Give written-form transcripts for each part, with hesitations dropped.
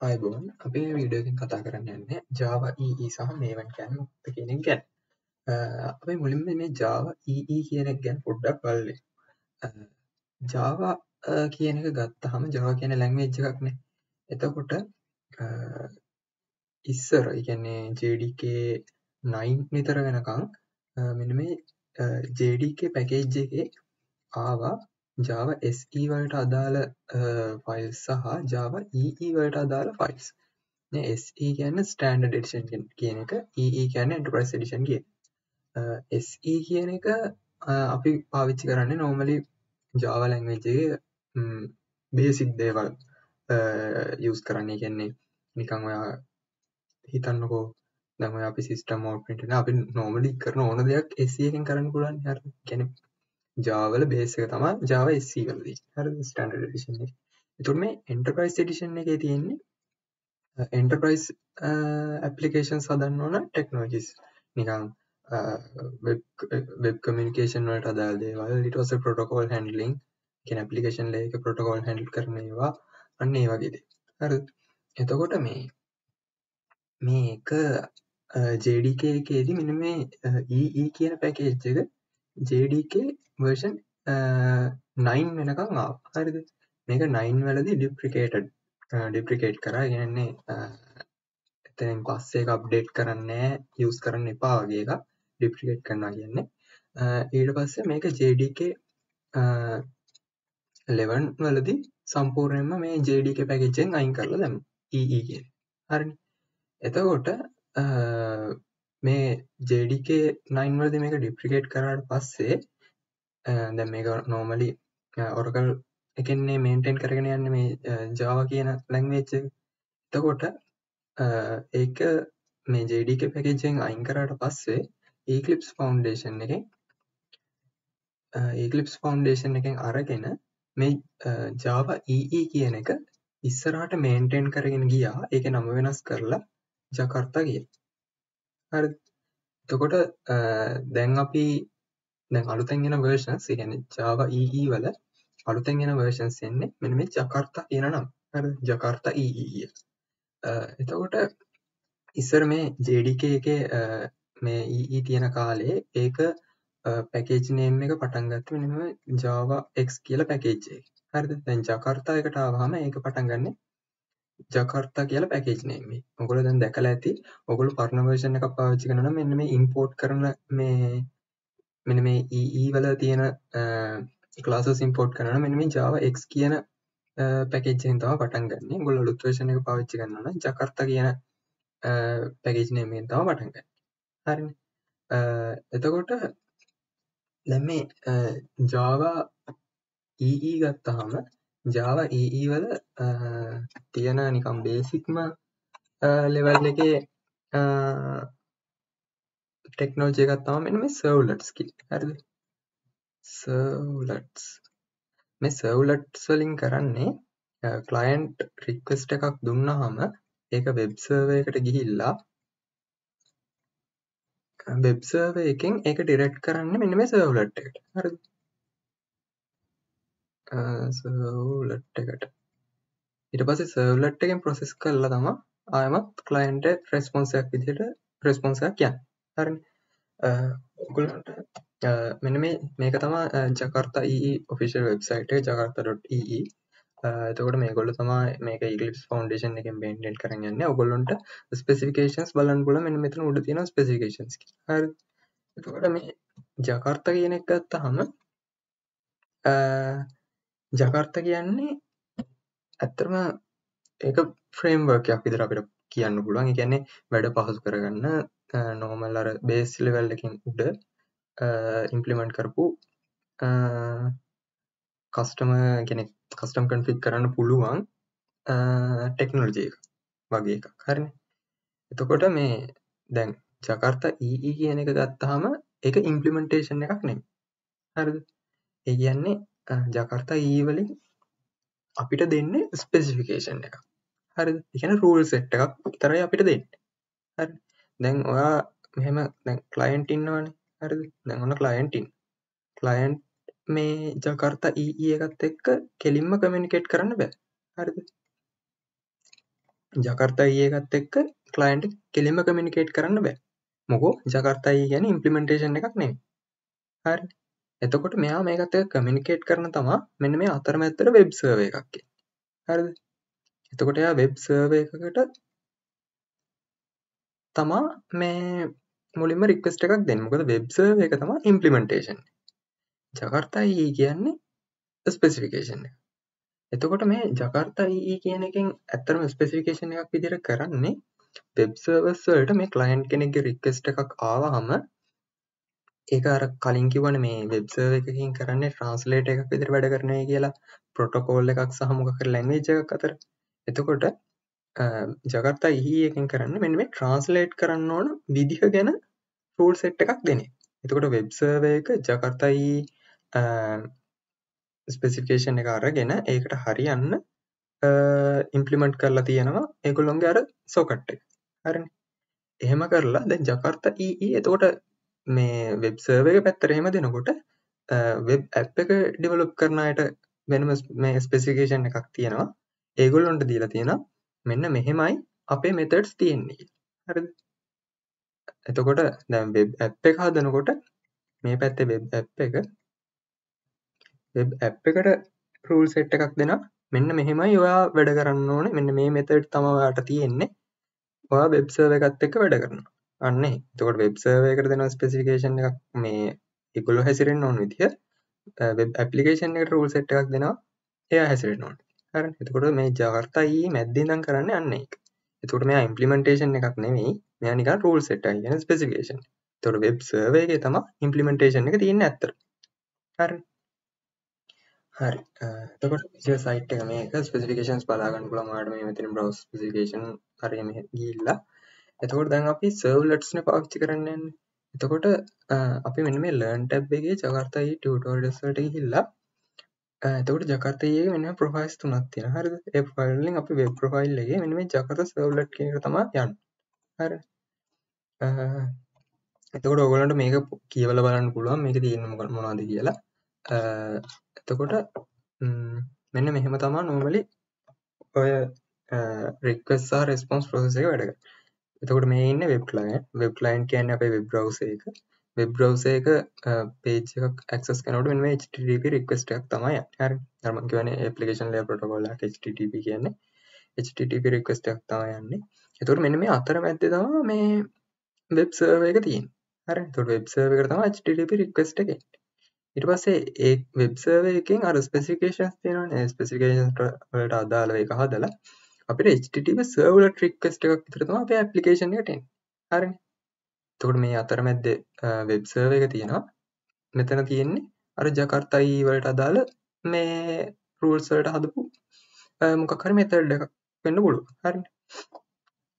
ආයුබෝවන් අපි මේ වීඩියෝ එකෙන් කතා කරන්න යන්නේ Java EE සහ Maven කියන්නේ මොකක්ද කියන එක ගැන. අපි මුලින්ම මේ Java EE කියන එක ගැන පොඩ්ඩක් බලමු. Java කියන එක ගත්තාම Java කියන්නේ ලැන්ග්වේජ් එකක් නේ. එතකොට ඉස්සර ඒ කියන්නේ JDK 9 විතර වෙනකන් මෙන්න මේ JDK පැකේජ් එකේ ආවා Java SE වලට අදාළ ෆයිල්ස් සහ Java EE වලට අදාළ ෆයිල්ස්. මේ SE කියන්නේ ස්ටෑන්ඩඩ් එඩිෂන් කියන එක, EE කියන්නේ එන්ටර්ප්‍රයිස් එඩිෂන් කියන එක. SE කියන එක අපි පාවිච්චි කරන්නේ normally Java language එකේ බේසික් දේවල් යූස් කරන්න. ඒ කියන්නේ නිකන් ඔයා හිතන්නකෝ දැන් ඔය අපි සිස්ටම් අවුට්පුට් එක අපි normally කරන ඕන දෙයක් SE එකෙන් කරන්න පුළුවන්. හරිද? කියන්නේ Java වල බේස් එක තමයි Java SE වලදී. හරිද? ස්ටෑන්ඩඩ් එඩිෂන් එක. ඒතකොට මේ එන්ටර්ප්‍රයිස් එඩිෂන් එකේ තියෙන්නේ enterprise applications හදන්න ඕන technologies නිකන් web communication වලට අදාළ දේවල් ඊට පස්සේ protocol handling කියන application layer එක protocol handle කරන ඒවා අන්න ඒ වගේ දේ. හරිද? එතකොට මේක JDK එකේදී මෙන්න මේ EE කියන පැකේජ් එක JDK version 9 වෙනකන් ආවා. හරිද? මේක 9 වලදී deprecate කරා. ඒ කියන්නේ එතනින් පස්සේ ඒක අප්ඩේට් කරන්නේ නැහැ, යූස් කරන්න එපා වගේ එකක් ඩිප්‍රිකේට් කරනවා කියන්නේ. ඊට පස්සේ මේක JDK 11 වලදී සම්පූර්ණයෙන්ම මේ JDK පැකේජ් එකෙන් අයින් කරලා දැම්මා. EE කියන්නේ. හරිනේ. එතකොට මේ JDK 9 වලදී මේක ඩිප්‍රිකේට් කරාට පස්සේ දැන් මේක normally Oracle එකෙන්නේ මේන්ටේන් කරගෙන යන්නේ මේ Java කියන ලැන්ග්වේජ් එක. එතකොට ඒක මේ JDK පැකේජ් එකෙන් අයින් කරාට පස්සේ Eclipse Foundation එකෙන් අරගෙන මේ Java EE කියන එක ඉස්සරහට මේන්ටේන් කරගෙන ගියා. ඒකේ නම වෙනස් කරලා Jakarta කියලා. හරිද? එතකොට දැන් අලුතෙන් එන versions ඒ කියන්නේ Java EE වල අලුතෙන් එන versions එන්නේ මෙන්න මේ Jakarta කියන නම. හරිද? Jakarta EE කියලා. එතකොට ඉස්සර මේ JDK එකේ මේ EE තියෙන කාලේ ඒක පැකේජ් නේම් එක පටන් ගත්තේ මෙන්න මේ Java X කියලා පැකේජ් එකකින්. හරිද? දැන් Jakarta එකට ආවම ඒක පටන් ගන්නෙ Jakarta කියලා පැකේජ් නේම් එකකින්. ඔයගොල්ලෝ දැන් දැකලා ඇති. ඔයගොල්ලෝ පරණ version එකක් පාවිච්චි කරනවා නම් මෙන්න මේ import කරන මෙන්න මේ EE වල තියෙන classes import කරනවා නම් මෙන්න මේ Java X කියන පැකේජ් එකෙන් තමයි පටන් ගන්නෙ. ඔයගොල්ලෝ අලුත් version එක පාවිච්චි කරනවා නම් Jakarta කියන පැකේජ් නේම් එකෙන් තමයි පටන් ගන්නේ. හරිනේ. එතකොට දැන් මේ Java EE ගත්තාම Java EE වල තියෙන නිකන් බේසික්ම ලෙවල් එකේ ටෙක්නොලොජි එකක් තමයි මෙන්න මේ servlets කියන්නේ. හරිද? servlets. මේ servlets වලින් කරන්නේ client request එකක් දුන්නාම ඒක web server එකට ගිහිල්ලා වෙබ් සර්වර් එකෙන් ඒක ඩිරෙක්ට් කරන්නේ මෙන්න මේ සර්ව්ලට් එකට. හරිද? සර්ව්ලට් එකට. ඊට පස්සේ සර්ව්ලට් එකෙන් ප්‍රොසෙස් කරලා තමයි ආයෙමත් ක්ලයන්ට් රෙස්පොන්ස් එකක් විදිහට රෙස්පොන්ස් එකක් යන්නේ. හරිනේ. ඔයගොල්ලන්ට මෙන්න මේක තමයි Jakarta EE official website එක jakarta.ee. එතකොට මේගොල්ලෝ තමයි මේක Eclipse Foundation එකෙන් මේන්ටේන් කරන් යන්නේ. ඔයගොල්ලන්ට ස්පෙસિෆිකේෂන්ස් බලන්න පුළුවන්. මෙන්න මෙතන උඩ තියෙනවා ස්පෙસિෆිකේෂන්ස් කියලා. හරිද? එතකොට මේ Jakarta කියන එක ගත්තාම Jakarta කියන්නේ ඇත්තටම ඒක ෆ්‍රේම්වර්ක් එකක් විදිහට අපිට කියන්න පුළුවන්. ඒ කියන්නේ වැඩ පහසු කරගන්න normal අර බේස් ලෙවල් එකකින් උඩ ඉම්ප්ලිමන්ට් කරපු කස්ටම් කන්ෆිග් කරන්න පුළුවන් ටෙක්නොලොජි එක වගේ එකක්. හරිනේ. එතකොට මේ දැන් Jakarta EE කියන එක ගත්තාම ඒක ඉම්ප්ලිමන්ටේෂන් එකක් නෙමෙයි. හරිද? ඒ කියන්නේ Jakarta EE වලින් අපිට දෙන්නේ ස්පෙસિෆිකේෂන් එකක්. හරිද? ඒ කියන්නේ රූල් සෙට් එකක් විතරයි අපිට දෙන්නේ. හරි. දැන් ඔයා මෙහෙම දැන් ක්ලයන්ට් ඉන්නවනේ. හරිද? දැන් ඔන්න ක්ලයන්ට් ඉන්න. ක්ලයන්ට් මේ Jakarta EE එකත් එක්ක කෙලින්ම කමියුනිකේට් කරන්න බෑ. හරිද? ජකර්තා IE එකත් එක්ක ක්ලයන්ට් එක කෙලින්ම කමියුනිකේට් කරන්න බෑ. මොකෝ ජකර්තා IE කියන්නේ ඉම්ප්ලිමන්ටේෂන් එකක් නෙමෙයි. හරි. එතකොට මෙයා මේකත් එක්ක කමියුනිකේට් කරන තමා මෙන්න මේ අතරමැද්දට වෙබ් සර්වර් එකක් එන්නේ. හරිද? එතකොට එයා වෙබ් සර්වර් එකකට තමා මේ මුලින්ම රික්වෙස්ට් එකක් දෙන්නේ. මොකද වෙබ් සර්වර් එක තමා ඉම්ප්ලිමන්ටේෂන්. ජකර්තා IE කියන්නේ ස්පෙસિෆිකේෂන් එක. එතකොට මේ ජකාර්තා EE කියන එකෙන් ඇත්තටම ස්පෙસિෆිකේෂන් එකක් විදිහට කරන්නේ වෙබ් සර්වර්ස් වලට මේ ක්ලයන්ට් කෙනෙක්ගේ රික්වෙස්ට් එකක් ආවහම ඒක අර කලින් කිව්වනේ මේ වෙබ් සර්වර් එකකින් කරන්නේ ට්‍රාන්ස්ලේටර් එකක් විදිහට වැඩ කරනවා කියලා ප්‍රොටෝකෝල් එකක් සහ මොකක් හරි ලැන්ග්වේජ් එකක් අතර. එතකොට ජකාර්තා EE එකෙන් කරන්නේ මෙන්න මේ ට්‍රාන්ස්ලේට් කරන්න ඕන විදිහ ගැන රූල් සෙට් එකක් දෙන එක. එතකොට වෙබ් සර්වර් එක ජකාර්තා EE ස්පෙසිෆිකේෂන් එක අරගෙන ඒකට හරියන්න ඉම්ප්ලිමන්ට් කරලා තියෙනවා ඒගොල්ලොන්ගේ අර සොකට් එක. හරිනේ. එහෙම කරලා දැන් ජකාර්තා EE එතකොට මේ වෙබ් සර්වර් එක පැත්තට එහෙම දෙනකොට වෙබ් ඇප් එක ඩෙවලොප් කරන අයට වෙනම මේ ස්පෙසිෆිකේෂන් එකක් තියෙනවා. ඒගොල්ලොන්ට දීලා තියෙනවා මෙන්න මෙහෙමයි අපේ මෙතඩ්ස් තියෙන්නේ කියලා. හරිද? එතකොට දැන් වෙබ් ඇප් එක හදනකොට මේ පැත්තේ වෙබ් ඇප් එකට රූල් සෙට් එකක් දෙනවා. මෙන්න මෙහෙමයි ඔයා වැඩ කරන්න ඕනේ. මෙන්න මේ මෙතඩ් තමයි ඔයාට තියෙන්නේ. ඔයා වෙබ් සර්වර් එකත් එක්ක වැඩ කරනවා. අන්න ඒ. එතකොට වෙබ් සර්වර් එකට දෙන ස්පෙસિෆිකේෂන් එකක් මේ ඒගොල්ලෝ හැසිරෙන්න ඕන විදිහ වෙබ් ඇප්ලිකේෂන් එකට රූල් සෙට් එකක් දෙනවා. එයා හැසිරෙන්න ඕනේ. හරිද? එතකොට මේ ජකාර්තා EE මැද්දේ ඉඳන් කරන්නේ අන්න ඒක. එතකොට මෙයා ඉම්ප්ලිමන්ටේෂන් එකක් නෙමෙයි. මෙයා නිකන් රූල් සෙට් එකක් කියන ස්පෙસિෆිකේෂන්. එතකොට වෙබ් සර්වර් එකේ තමයි ඉම්ප්ලිමන්ටේෂන් එක තියෙන්නේ ඇත්තට. හරි. හරි. එතකොට විසිය සයිට් එක මේක ස්පෙસિෆිකේෂන්ස් බලා ගන්න පුළුවන් ඔයාලට මේ මෙතන බ්‍රවුස් ස්පෙසිෆිකේෂන් හරිය මෙහෙ ගිහිල්ලා. එතකොට දැන් අපි සර්ව්ලට්ස් නේ පාවිච්චි කරන්න යන්නේ. එතකොට අපි මෙන්න මේ learn tab එකේ ජකාර්තා EE ටියුටෝරියල්ස් වලට ගිහිල්ලා එතකොට ජකාර්තා EE එකේ මෙන්න මේ ප්‍රොෆයිල්ස් තුනක් තියෙනවා. හරිද? ඒ ප්‍රොෆයිල් වලින් අපි වෙබ් ප්‍රොෆයිල් එකේ මෙන්න මේ ජකාර්තා සර්ව්ලට් කියන එක තමයි යන්නේ. හරි. එතකොට ඔයගොල්ලන්ට මේක කියවලා බලන්න පුළුවන් මේකේ තියෙන්නේ මොනවද කියලා. එතකොට මෙන්න මෙහෙම තමා normally ඔය request සහ response process එක වැඩ කරන්නේ. එතකොට මේ ඉන්නේ web client. web client කියන්නේ අපේ web browser එක. web browser එක page එකක් access කරනකොට මෙන්න මේ http request එකක් තමයි යන්නේ. හරි. අර මම කියවනේ application layer protocol එකක් http කියන්නේ. http request එකක් තමයි යන්නේ. එතකොට මෙන්න මේ අතරමැද්දේ තමයි මේ web server එක තියෙන්නේ. හරි. එතකොට web server එකට තමයි http request එක එන්නේ. ඊට පස්සේ ඒ වෙබ් සර්වර් එකෙන් අර ස්පෙસિෆිකේෂන්ස් තියෙනවනේ ඒ ස්පෙසිෆිකේෂන්ස් වලට අදාළව ඒක හදලා අපිට HTTP සර්ව්ලට් රික්වෙස්ට් එකක් විතර තමයි අපේ ඇප්ලිකේෂන් එකට එන්නේ. හරිනේ. එතකොට මේ අතරමැද්දේ වෙබ් සර්වර් එක තියෙනවා. මෙතන තියෙන්නේ අර ජකාර්තා EE වලට අදාළ මේ රූල්ස් වලට හදපු මොකක් හරි මෙතඩ් එකක් වෙන්න පුළුවන්. හරිනේ.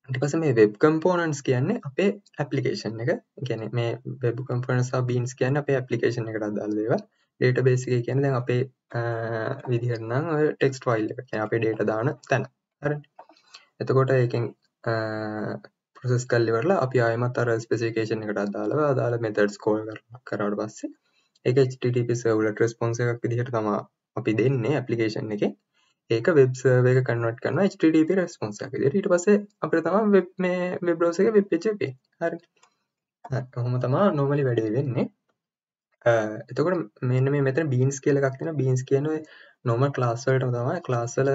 ඊට පස්සේ මේ වෙබ් කම්පෝනන්ට්ස් කියන්නේ අපේ ඇප්ලිකේෂන් එක. ඒ කියන්නේ මේ වෙබ් කම්පෝනන්ට්ස් සහ බීන්ස් කියන්නේ අපේ ඇප්ලිකේෂන් එකට අදාළ දේවල්. ඩේටාබේස් එකේ කියන්නේ දැන් අපේ විදිහට නම් ඔය ටෙක්ස්ට් ෆයිල් එක. කියන්නේ අපේ ඩේටා දාන තැන. හරිනේ. එතකොට ඒකෙන් ප්‍රොසෙස් කරලා ඉවරලා අපි ආයෙමත් අර ස්පෙસિෆිකේෂන් එකට අදාළ මෙතඩ්ස් කෝල් කරාට පස්සේ ඒක HTTP සර්ව්ලට් රෙස්පොන්ස් එකක් විදිහට තමයි අපි දෙන්නේ ඇප්ලිකේෂන් එකේ. ඒක වෙබ් සර්වර් එක කන්වර්ට් කරනවා HTTP රෙස්පොන්ස් එකක් විදිහට. ඊට පස්සේ අපිට තමයි වෙබ් බ්‍රවුසර් එකේ වෙබ් පේජ් එක පේන්නේ. හරි. හරි. කොහොම තමයි normally වැඩේ වෙන්නේ. එතකොට මෙන්න මේ මෙතන beans කියලා එකක් තියෙනවා. beans කියන්නේ normal class වලටම තමයි class වල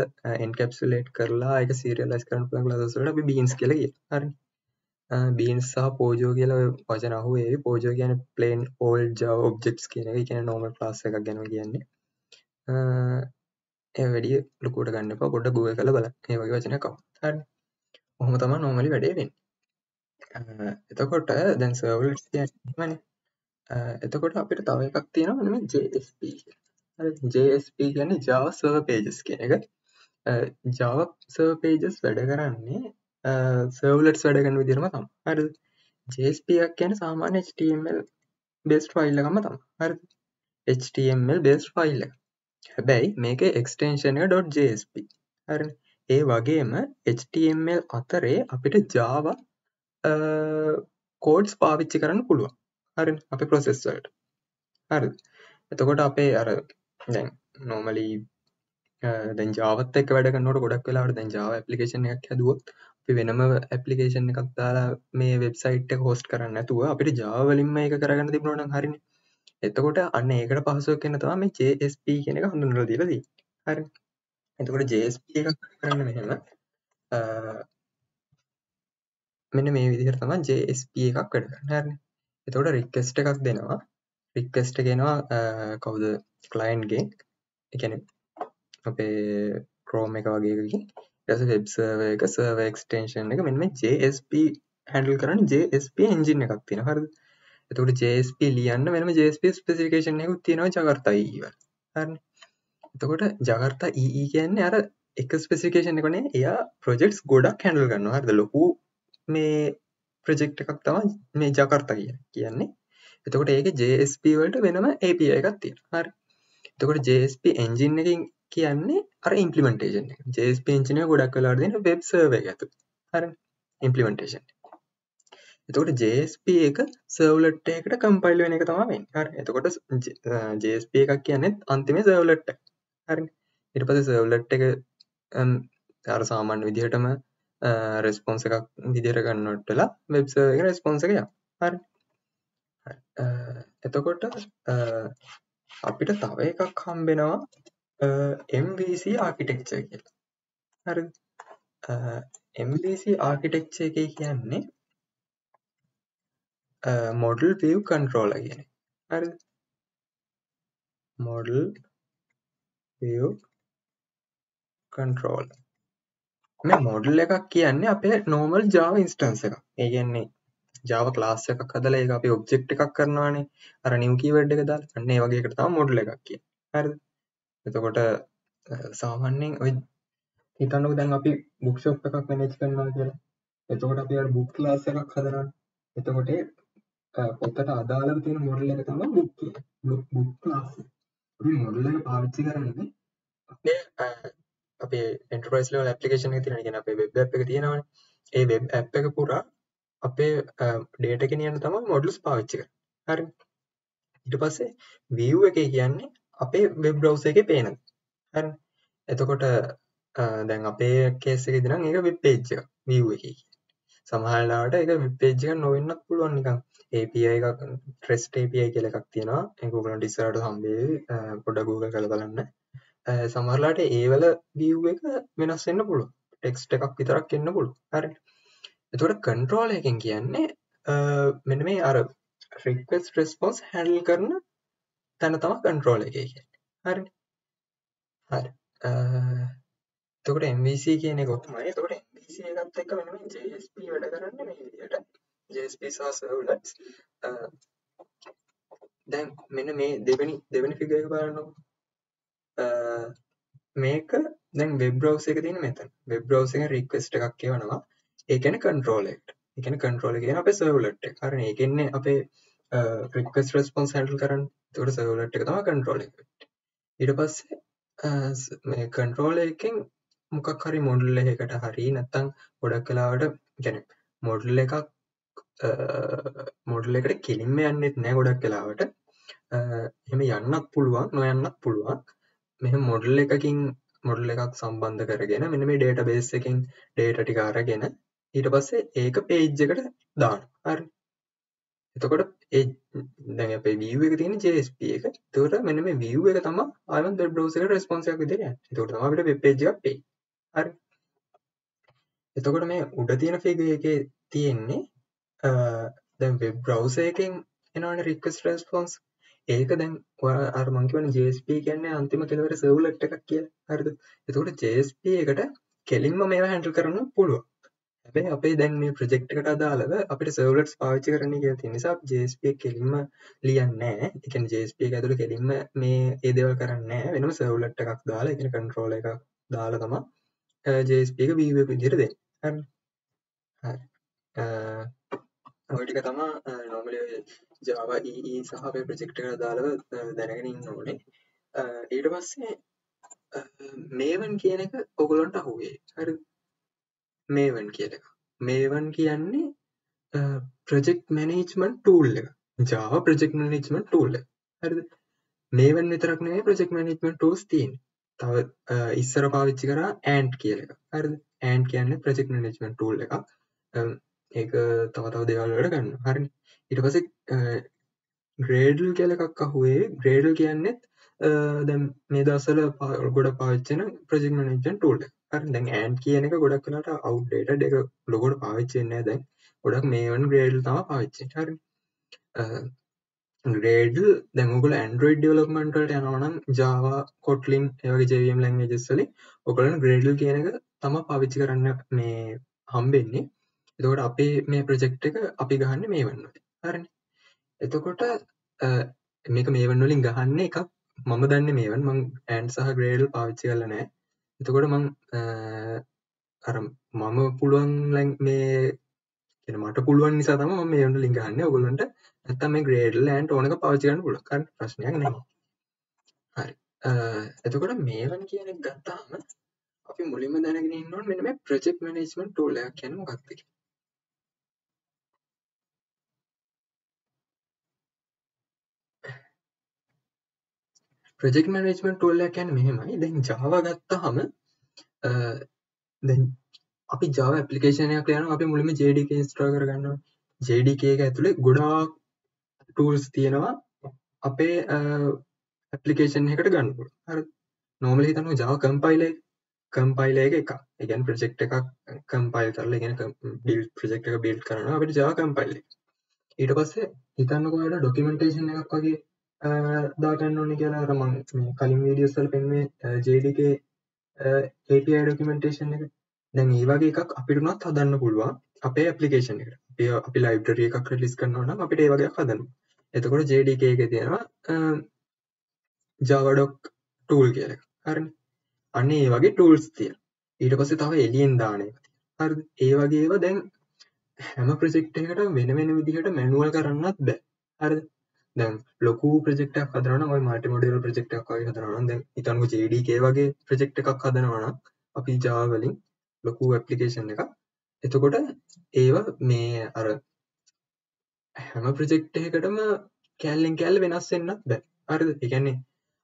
encapsulate කරලා ඒක serialize කරන්න පුළුවන් classes වලට අපි beans කියලා කියනවා. හරි. beans සහ pojo කියලා ඔය වචන අහුවේවි. pojo කියන්නේ plain old java objects කියන එක. ඒ කියන්නේ normal class එකක් ගැන කියන්නේ. ඒ වැඩිය ලොකුවට ගන්න එපා. පොඩ්ඩක් Google කරලා බලන්න. මේ වගේ වචනයක් ආවොත්. හරි. කොහොම තමයි normally වැඩේ වෙන්නේ. එතකොට දැන් servlets කියන්නේ එහෙමනේ. එතකොට අපිට තව එකක් තියෙනවා මේ JSP කියලා. හරි. JSP කියන්නේ Java Server Pages කියන එක. Java Server Pages වැඩ කරන්නේ servlets වැඩ කරන විදිහටම තමයි. හරිද? JSP එකක් කියන්නේ සාමාන්‍ය HTML based file එකක්ම තමයි. හරිද? HTML based file එක. හැබැයි මේකේ එක්ස්ටෙන්ෂන් එක .jsp. හරිනේ. ඒ වගේම HTML අතරේ අපිට Java කෝඩ්ස් පාවිච්චි කරන්න පුළුවන්. හරිනේ. අපේ process වලට. හරිද? එතකොට අපේ අර දැන් normally දැන් Javaත් එක්ක වැඩ කරනකොට ගොඩක් වෙලාවට දැන් Java application එකක් හැදුවොත් අපි වෙනම application එකක් දාලා මේ වෙබ්සයිට් එක host කරන්නේ නැතුව අපිට Java වලින්ම ඒක කරගන්න තිබුණා නම් හරිනේ. එතකොට අන්න ඒකට පහසුවක් වෙන තමයි මේ JSP කියන එක හඳුන්වලා දීලා තියෙන්නේ. හරි. එතකොට JSP එකක් කරන්න මෙහෙම මෙන්න මේ විදිහට තමයි JSP එකක් වැඩ කරන්නේ. හරිනේ. එතකොට request එකක් දෙනවා. request එක එනවා කවුද client ගෙන්. ඒ කියන්නේ අපේ Chrome එක වගේ එකකින් ඊට පස්සේ web server එක server extension එක මෙන්න මේ JSP handle කරන්නේ JSP engine එකක් තියෙනවා. හරිද? එතකොට JSP ලියන්න වෙනම JSP specification එකකුත් තියෙනවා Jakarta EE වල. හරිනේ. එතකොට Jakarta EE කියන්නේ අර එක ස්පෙසිෆිකේෂන් එක නේ. එයා ප්‍රොජෙක්ට්ස් ගොඩක් හැන්ඩල් කරනවා. හරිද? ලොකු මේ ප්‍රොජෙක්ට් එකක් තමයි මේ Jakarta කියන්නේ. එතකොට ඒකේ JSP වලට වෙනම API එකක් තියෙනවා. හරි. එතකොට JSP engine එකකින් කියන්නේ අර implementation එක. JSP engine එක ගොඩක් වෙලාවට දෙන web server එක ඇතුළේ. හරිනේ. implementation. එතකොට JSP එක servlet එකකට compile වෙන එක තමයි වෙන්නේ. හරි. එතකොට JSP එකක් කියන්නේ අන්තිමේ servlet එක. හරිනේ. ඊට පස්සේ servlet එක අර සාමාන්‍ය විදිහටම response එකක් විදිහට කන්වර්ට් වෙලා web server එකේ response එක යනවා. හරි. එතකොට අපිට තව එකක් හම්බෙනවා MVC architecture කියලා. හරිද? MVC architecture එකේ කියන්නේ model view controller කියන එක. හරිද? model view controller. මේ model එකක් කියන්නේ අපේ normal Java instance එකක්. ඒ කියන්නේ Java class එකක් හදලා ඒක අපි object එකක් කරනවානේ. අර new keyword එක දාලා. අන්න ඒ වගේ එකට තමයි model එකක් කියන්නේ. හරිද? එතකොට සාමාන්‍යයෙන් ඔය හිතන්නකෝ දැන් අපි book shop එකක් manage කරනවා කියලා. එතකොට අපි අර book class එකක් හදනවානේ. එතකොට පොතට අදාළව තියෙන model එක තමයි book කියන්නේ. book class. අපි model එක පාවිච්චි කරන්නේ අපේ enterprise level application එක තියෙනවා. කියන්නේ අපේ web app එක තියෙනවානේ. ඒ web app එක පුරා අපේ data ගෙනියන්න තමයි models පාවිච්චි කරන්නේ. හරිද? ඊට පස්සේ view එකේ කියන්නේ අපේ web browser එකේ පේන දේ. හරිද? එතකොට දැන් අපේ case එකේදී නම් ඒක web page එක view එකේ කියන්නේ. සමහර වෙලාවට ඒක web page එකක් නොවෙන්නත් පුළුවන් නිකන් API එකක් REST API කියලා එකක් තියෙනවා. ඒක ඔයගොල්ලන්ට ඉස්සරහට හම්බෙවි. පොඩ්ඩක් Google කරලා බලන්න. සමහර වෙලාවට ඒ වල view එක වෙනස් වෙන්න පුළුවන්. text එකක් විතරක් එන්න පුළුවන්. හරිද? එතකොට control එකෙන් කියන්නේ මෙන්න මේ අර request response handle කරන තැන තමයි control එකේ කියන්නේ. හරිද? හරි. එතකොට MVC කියන එක තමයි. එතකොට MVC එකත් එක්ක මෙන්න මේ JSP වැඩ කරන්නේ මේ විදිහට. JSP සහ servlets. දැන් මෙන්න මේ දෙවෙනි figure එක බලන්නකො. මේක දැන් web browser එක තියෙන මෙතන. web browser එකෙන් request එකක් එවනවා. ඒ කියන්නේ control එකට. ඒ කියන්නේ control එක කියන අපේ servlet එක. හරිනේ. ඒකෙන්නේ අපේ request response handle කරන්නේ. එතකොට servlet එක තමයි control එක. ඊට පස්සේ මේ control එකෙන් මොකක් හරි model එකකට හරි නැත්නම් ගොඩක් වෙලාවට කියන්නේ model එකට කෙලින්ම යන්නෙත් නෑ ගොඩක් වෙලාවට. එහෙම යන්නත් පුළුවන් නොයන්නත් පුළුවන්. මෙහෙම model එකක් සම්බන්ධ කරගෙන මෙන්න මේ database එකෙන් data ටික අරගෙන ඊට පස්සේ ඒක page එකට දානවා. හරි. එතකොට දැන් අපේ view එක තියෙන JSP එක. එතකොට මෙන්න මේ view එක තමයි ආයෙත් web browser එකට response එකක් විදිහට යන්නේ. එතකොට තමයි අපිට web page එකක් පේන්නේ. හරි. එතකොට මේ උඩ තියෙන figure එකේ තියෙන්නේ දැන් web browser එකෙන් එනවනේ request response. ඒක දැන් ඔයා අර මං කියවනේ JSP කියන්නේ අන්තිම කෙලවර servlet එකක් කියලා. හරිද? එතකොට JSP එකට කෙලින්ම මේවා handle කරන්න පුළුවන්. හැබැයි අපේ දැන් මේ ප්‍රොජෙක්ට් එකට අදාළව අපිට servlets පාවිච්චි කරන්න කියලා තියෙන නිසා අපි JSP එක කෙලින්ම ලියන්නේ නැහැ. ඒ කියන්නේ JSP එක ඇතුලේ කෙලින්ම මේ දේවල් කරන්නේ නැහැ. වෙනම servlet එකක් දාලා ඒ කියන්නේ controller එකක් දාලා තමයි JSP එක view එක විදිහට දෙන්නේ. හරිද? හරි. ඔය ටික තමයි normally Java EE සහ අපේ ප්‍රොජෙක්ට් එකට අදාළව දැනගෙන ඉන්න ඕනේ. ඊට පස්සේ Maven කියන එක ඔයගොල්ලන්ට අහුවේ. හරිද? Maven කියන එක. Maven කියන්නේ project management tool එක. Java project management tool එක. හරිද? Maven විතරක් නෙවෙයි project management tools තියෙන්නේ. තව ඉස්සර පාවිච්චි කරා ඈන්ට් කියලා එකක්. හරිද? ඈන්ට් කියන්නේ ප්‍රොජෙක්ට් මැනේජ්මන්ට් ටූල් එකක්. ඒක තව තව දේවල් වලට ගන්නවා. හරිනේ. ඊට පස්සේ ග්‍රේඩල් කියලා එකක් අහුවේ. ග්‍රේඩල් කියන්නේත් දැන් මේ දවස්වල ගොඩක් පාවිච්චි වෙන ප්‍රොජෙක්ට් මැනේජ්මන්ට් ටූල් එකක්. හරි. දැන් ඈන්ට් කියන එක ගොඩක් වෙලාවට අවුට්ඩේටඩ් ඒක ලොකුවට පාවිච්චි වෙන්නේ නැහැ දැන්. ගොඩක් මේ වන ග්‍රේඩල් තමයි පාවිච්චි වෙන්නේ. හරිනේ. ග්‍රේඩල් දැන් ඔයගොල්ලෝ Android development වලට යනවා නම් Java, Kotlin ඒ වගේ JVM languages වලින් ඔයගොල්ලෝ ග්‍රේඩල් කියන එක තමයි පාවිච්චි කරන්න මේ හම්බෙන්නේ. එතකොට අපේ මේ ප්‍රොජෙක්ට් එක අපි ගහන්නේ මේ වන්න වලින්. හරිනේ. එතකොට මේක මේ වන්න වලින් ගහන්නේ එකක් මම දන්නේ මේ වන් මම AND සහ ග්‍රේඩල් පාවිච්චි කරලා නැහැ. එතකොට මම අර මම පුළුවන් මේ කියන මට පුළුවන් නිසා තමයි මම මේ වන්න වලින් ගහන්නේ. ඔයගොල්ලන්ට නැත්තම් මේ ග්‍රේඩල් AND ඕන එක පාවිච්චි කරන්න පුළුවන්. හරි ප්‍රශ්නයක් නැහැ. හරි. එතකොට මේවන් කියන එක ගත්තාම අපි මුලින්ම දැනගෙන ඉන්න ඕනේ මෙන්න මේ ප්‍රොජෙක්ට් මැනේජ්මන්ට් ටූල් එකක් කියන්නේ මොකක්ද කියලා. ප්‍රොජෙක්ට් මැනේජ්මන්ට් ටූල් එකක් කියන්නේ මෙහෙමයි. දැන් Java ගත්තාම දැන් අපි Java ඇප්ලිකේෂන් එකක් ලියනවා අපි මුලින්ම JDK ඉන්ස්ටෝල් කරගන්නවා. JDK එක ඇතුලේ ගොඩාක් ටූල්ස් තියෙනවා අපේ ඇප්ලිකේෂන් එකකට ගන්න පුළුවන්. හරිද? normally හිතනවා Java compiler එක එකක්. ඒ කියන්නේ ප්‍රොජෙක්ට් එකක් කම්පයිල් කරලා ඒ කියන්නේ බිල්ඩ් ප්‍රොජෙක්ට් එක බිල්ඩ් කරනවා අපිට Java compiler එක. ඊට පස්සේ හිතන්නකෝ ඔයාලා ඩොකියුමන්ටේෂන් එකක් වගේ දාගන්න ඕනේ කියලා අර මම මේ කලින් වීඩියෝස් වල පෙන්නුවේ JDK API ඩොකියුමන්ටේෂන් එක. දැන් මේ වගේ එකක් අපිට උනත් හදන්න පුළුවන් අපේ ඇප්ලිකේෂන් එකට. අපි ලයිබ්‍රරි එකක් රිලීස් කරනවා නම් අපිට ඒ වගේ එකක් හදන්න. එතකොට JDK එකේ තියෙනවා Javadoc tool කියලා එකක්. හරිනේ. අන්න ඒ වගේ tools තියෙනවා. ඊට පස්සේ තව එළියෙන් දාන ඒවා තියෙනවා. හරිද? ඒ වගේ ඒවා දැන් හැම ප්‍රොජෙක්ට් එකකටම වෙන වෙන විදිහට මැනුවල් කරන්නත් බෑ. හරිද? දැන් ලොකු ප්‍රොජෙක්ට් එකක් හදනවා නම් ඔය මල්ටි මොඩියුලර් ප්‍රොජෙක්ට් එකක් වගේ හදනවා නම් දැන් හිතන්නකෝ JDK වගේ ප්‍රොජෙක්ට් එකක් හදනවා නම් අපි Java වලින් ලොකු ඇප්ලිකේෂන් එකක්. එතකොට ඒවා මේ අර හැම ප්‍රොජෙක්ට් එකකටම කෑල්ලෙන් කෑල්ල වෙනස් වෙන්නත් බෑ. හරිද? ඒ කියන්නේ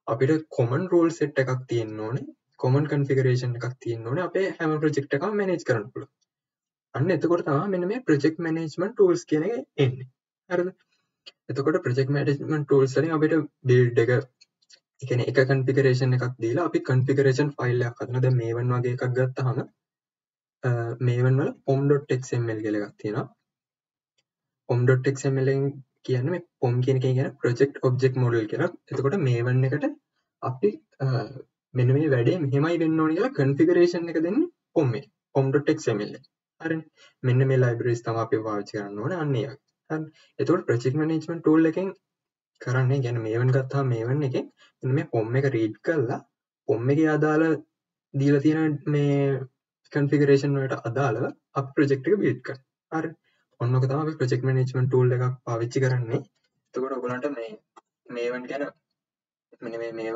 අපිට common rule set එකක් තියෙන්න ඕනේ. common configuration එකක් තියෙන්න ඕනේ අපේ හැම ප්‍රොජෙක්ට් එකක්ම manage කරන්න පුළුවන්. අන්න එතකොට තමයි මෙන්න මේ project management tools කියන එක එන්නේ. හරිද? එතකොට project management tools වලින් අපිට build එක ඒ කියන්නේ එක configuration එකක් දීලා අපි configuration file එකක් හදනවා. දැන් මේවන් වගේ එකක් ගත්තාම මේවන් වල pom.xml කියලා එකක් තියෙනවා. pom.xml එකෙන් කියන්නේ මේ pom කියන එකේ කියන project object model කියලා. එතකොට මේවන් එකට අපි මෙන්න මේ වැඩේ මෙහෙමයි වෙන්න ඕනේ කියලා configuration එක දෙන්නේ pom එකේ. pom.xml එකේ. හරිනේ. මෙන්න මේ libraries තමයි අපි පාවිච්චි කරන්න ඕනේ. අන්න ඒ වගේ. හරි. එතකොට project management tool එකෙන් කරන්නේ කියන්නේ මේවන් ගත්තාම මේවන් එකෙන් මෙන්න මේ pom එක read කරලා pom එකේ අදාළ දීලා තියෙන මේ configuration වලට අදාළව අපි project එක build කරනවා. හරි. ඔන්න ඔක තමයි අපි project management tool එකක් පාවිච්චි කරන්නේ. එතකොට ඔයගලන්ට මේවන් ගැන මෙන්න මේ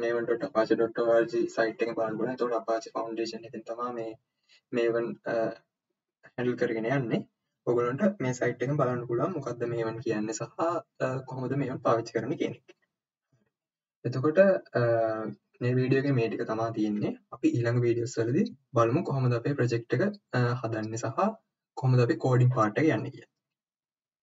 maven.apache.org site එකෙන් බලන්න පුළුවන්. එතකොට Apache Foundation එකෙන් තමයි මේවන් handle කරගෙන යන්නේ. ඔයගලන්ට මේ site එකෙන් බලන්න පුළුවන් මොකද්ද මේවන් කියන්නේ සහ කොහොමද මේවන් පාවිච්චි කරන්නේ කියන එක. එතකොට මේ වීඩියෝ එකේ මේ ටික තමයි තියෙන්නේ. අපි ඊළඟ වීඩියෝස් වලදී බලමු කොහොමද අපේ ප්‍රොජෙක්ට් එක හදන්නේ සහ කොහොමද අපි කෝඩින් පාර්ට් එක යන්නේ කියලා.